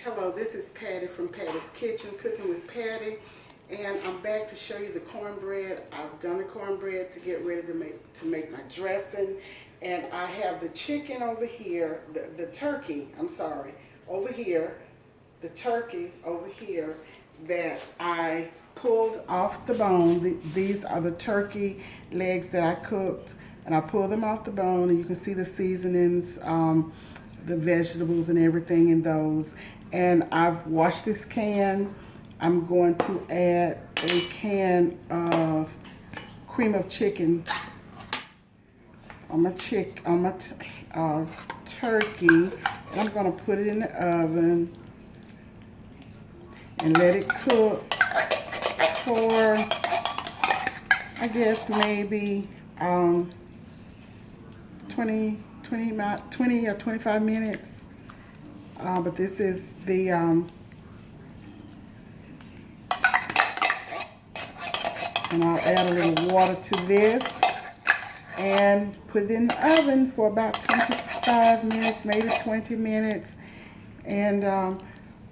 Hello, this is Patty from Patty's Kitchen, Cooking with Patty, and I'm back to show you the cornbread. I've done the cornbread to get ready to make my dressing, and I have the chicken over here, the turkey, I'm sorry, over here, the turkey over here that I pulled off the bone. These are the turkey legs that I cooked, and I pulled them off the bone, and you can see the seasonings, the vegetables and everything in those. And I've washed this can. I'm going to add a can of cream of chicken on my turkey, and I'm going to put it in the oven and let it cook for, I guess, maybe 20 or 25 minutes. But this is the and I'll add a little water to this and put it in the oven for about 25 minutes, maybe 20 minutes. And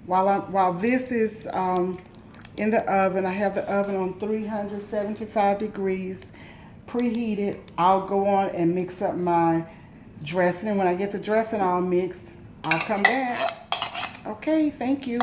while this is in the oven, I have the oven on 375 degrees preheated. I'll go on and mix up my dressing, and when I get the dressing all mixed, I'll come back. Okay, thank you.